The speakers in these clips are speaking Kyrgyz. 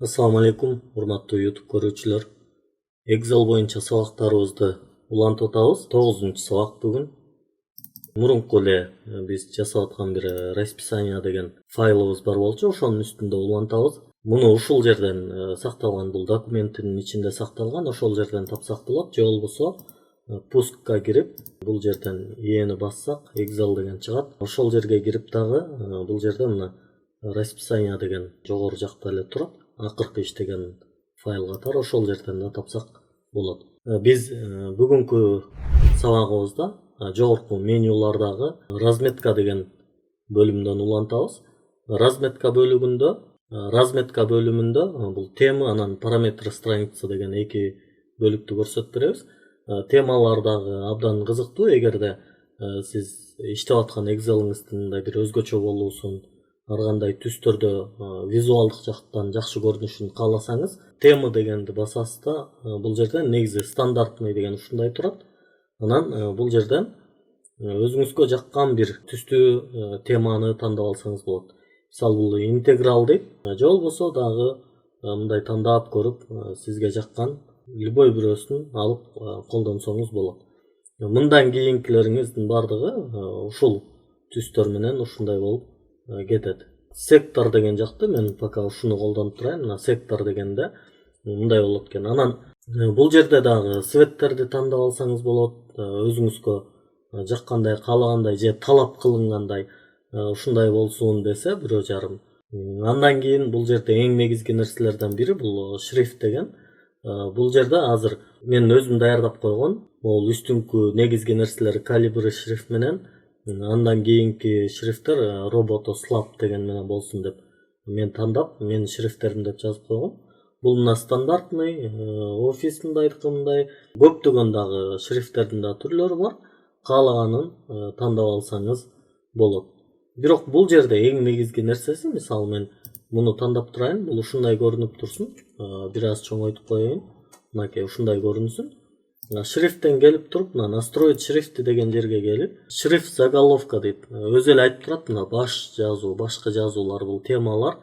Assalamu alaikum, урматтуу YouTube көрүүчүлөр. Excel боюнча сабактарыбызды улантып атабыз. 9-чу сабак бүгүн. Мурунку эле биз жасап аткан бир расписание деген файлыбыз бар болчу, ошонун үстүндө улантабыз. Муну ушул жерден сакталган, бул документтин ичинде сакталган, ошол жерден тапсак болот. Же болбосо пускка кирип, бул жерден Эни бассак, Excel деген чыгат. Ошол жерге кирип дагы бул жерде мына расписание деген жогору жакта эле турат. Акыркы иштеген файл катары ошол жерден да тапсак болот. Биз бүгүнкү сабагыбызда жогорку менюлардагы разметка деген бөлүмдөн улантабыз. Разметка бөлүмүндө бул тема, анан параметр страница деген эки бөлүктү көрсөтүп беребиз. Темалар дагы абдан кызыктуу. Эгерде сиз иштеп аткан Excel'иңиздин мындай бир өзгөчө болуусун, ар кандай түстөрдө визуалдык жактан жакшы көрүнүшүн кааласаңыз, тема дегенди басасыз да, бул жерден негизи стандартный деген ушундай турат. Анан бул жерден өзүңүзгө жаккан бир түстүү теманы тандап алсаңыз болот. Мисалы бул интеграл дейт. Же болбосо дагы мындай тандап көрүп, сизге жаккан любой бирөөсүн алып колдонсоңуз болот. Мындан кийинкилериңиздин бардыгы ушул түстөр менен ушундай болуп кетет. Сектор деген жакты мен пока ушуну колдонуп турайын. Мына сектор дегенде мындай болот экен. Анан бул жерде дагы цветтерди тандап алсаңыз болот. Өзүңүзгө жаккандай, каалагандай же талап кылынгандай ушундай болсун десе бирөө жарым. Андан кийин бул жерде эң негизги нерселерден бири бул шрифт деген. Бул жерде азыр мен өзүм даярдап койгон. Бул үстүңкү негизги нерселери калибры шрифт менен, андан кийинки шрифттер Roboto Slab деген менен болсун деп мен тандап, менин шрифттерим деп жазып койгом. Бул мына стандартный, офис мындай көптөгөн дагы шрифттердин да түрлөрү бар. Каалаганын тандап алсаңыз болот. Бирок бул жерде эң негизги нерсеси, мисалы мен муну тандап турайын, бул ушундай көрүнүп турсун. Бир аз чоңойтуп коеюн. Мынакей ушундай көрүнсүн. Шрифттен келип туруп, мына настроить шрифти деген жерге келип, шрифт заголовка дейт. Өзү эле айтып турат, мына баш жазуу, башкы жазуулар, бул темалар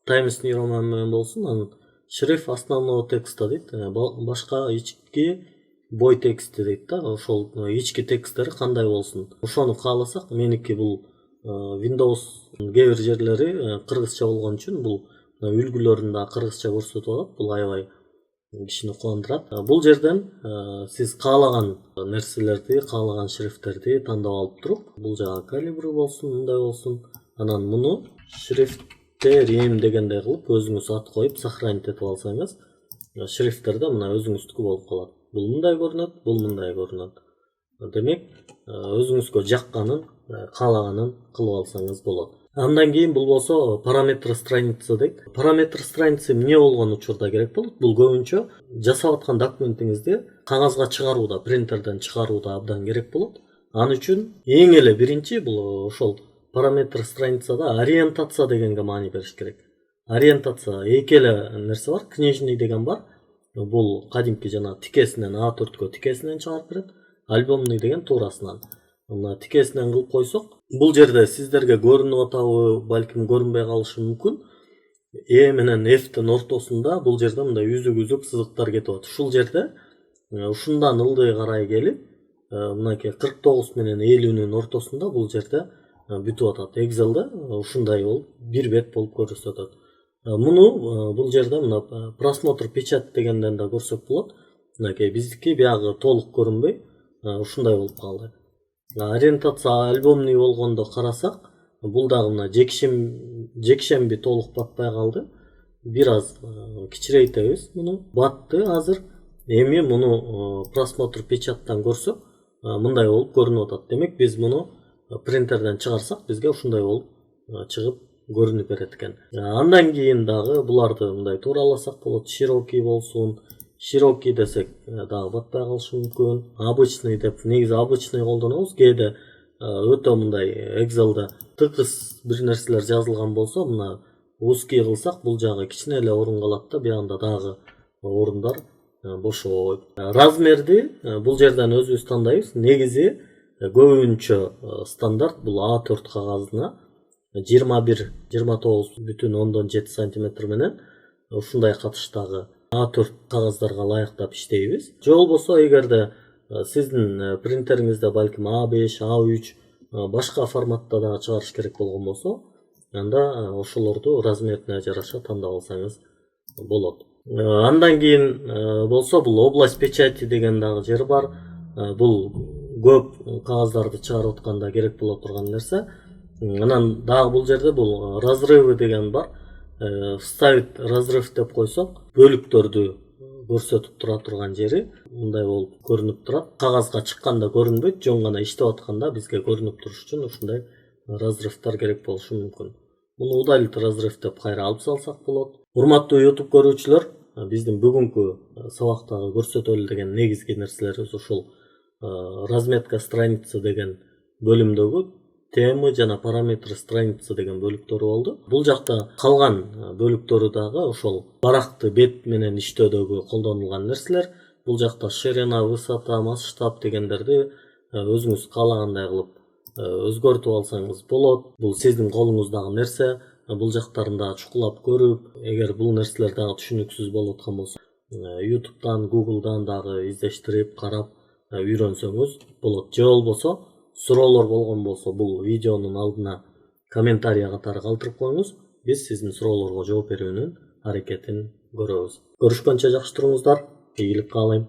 Times New Roman менен болсун. Анан шрифт основного текста дейт. Башка ички бой тексти дейт да. Ошол ички тексттери кандай болсун. Ошону кааласак, меники бул Windows кээ бир жерлери кыргызча болгон үчүн бул үлгүлөрүн да кыргызча көрсөтүп атат. Бул аябай кишини кубандырат. Бул жерден сиз каалаган нерселерди, каалаган шрифттерди тандап алып туруп, бул жагы калибры болсун, мындай болсун. Анан муну шрифттерим дегендей кылып өзүңүз ат коюп сохранить этип алсаңыз, шрифттерде мына өзүңүздүкү болуп калат. Бул мындай көрүнөт, бул мындай көрүнөт. Демек, өзүңүзгө жакканын, каалаганын кылып алсаңыз болот. Андан кийин бул болсо параметр страница дейт. Параметр страница эмне болгон учурда керек болот? Бул көбүнчө жасап аткан документиңизди кагазга чыгарууда, принтерден чыгарууда абдан керек болот. Ал үчүн эң эле биринчи бул ошол параметр страницада ориентация дегенге маани бериш керек. Ориентация эки эле нерсе бар. Книжный деген бар. Бул кадимки жана тикесинен A4кө тикесинен чыгарып берет. Альбомный деген туурасынан. Мына тикесинен кылып койсок, бул жерде сиздерге көрүнүп атабы, балким көрүнбөй калышы мүмкүн. E менен F'тин ортосунда бул жерде мындай үзүк сызыктар кетип атат. Ушул жерде ушундан ылдый карай келип, мынакей 49 менен 50нин ортосунда бул жерде бүтүп атат. Excel'де ушундай болуп бир бет болуп көрсөтөт. Муну бул жерде мына просмотр печать дегенден да көрсөк болот. Мынакей биздики биягы толук көрүнбөй ушундай болуп калды. Ориентация альбомный болгондо карасак, бул дагы мына жекшемби толук батпай калды. Бир аз кичирейтебиз муну. Батты азыр. Эми муну просмотр печаттан көрсөк, мындай болуп көрүнүп атат. Демек, биз муну принтерден чыгарсак, бизге ушундай болуп чыгып көрүнүп берет экен. Андан кийин дагы буларды мындай туураласак болот. Широкий болсун. Широкий десек дагы батпай калышы мүмкүн. Обычный деп, негизи обычный колдонобуз. Кээде өтө мындай Excel'де тыкыз бир нерселер жазылган болсо, мына узкий кылсак, бул жагы кичине эле орун калат да, биягында дагы орундар бошобойт. Размерди бул жерден өзүбүз тандайбыз. Негизи көбүнчө стандарт бул A4 кагазына 21-29,7 см менен ушундай катыштагы A4 кагаздарга ылайыктап иштейбиз. Же болбосо эгерде сиздин принтериңизде балким A5, A3 башка форматта дагы чыгарыш керек болгон болсо, анда ошолорду размерине жараша тандап алсаңыз болот. Андан кийин болсо бул область печати деген дагы жер бар. Бул көп кагаздарды чыгарып атканда керек боло турган нерсе. Анан дагы бул жерде бул разрывы деген бар. Вставить разрыв деп койсок, бөлүктөрдү көрсөтүп тура турган жери мындай болуп көрүнүп турат. Кагазга чыкканда көрүнбөйт, жөн гана иштеп атканда бизге көрүнүп туруш үчүн ушундай разрывдар керек болушу мүмкүн. Муну удалить разрыв деп кайра алып салсак болот. Урматтуу YouTube көрүүчүлөр, биздин бүгүнкү сабактагы көрсөтөлү деген негизги нерселерибиз ушул разметка страница деген бөлүмдөгү темы жана параметры страница деген бөлүктөрү болду. Бул жакта калган бөлүктөрү дагы ошол баракты бет менен иштөөдөгү колдонулган нерселер. Бул жакта ширина, высота, масштаб дегендерди өзүңүз каалагандай кылып өзгөртүп алсаңыз болот. Бул сиздин колуңуздагы нерсе. Бул жактарында чукулап көрүп, эгер бул нерселер дагы түшүнүксүз болуп аткан болсо, YouTube'дан, Google'дан дагы издештирип, карап үйрөнсөңүз болот. Же болбосо суроолор болгон болсо, бул видеонун алдына комментарий катары калтырып коюңуз. Биз сиздин суроолорго жооп берүүнүн аракетин көрөбүз. Көрүшкөнчө жакшы туруңуздар. Ийгилик каалайм.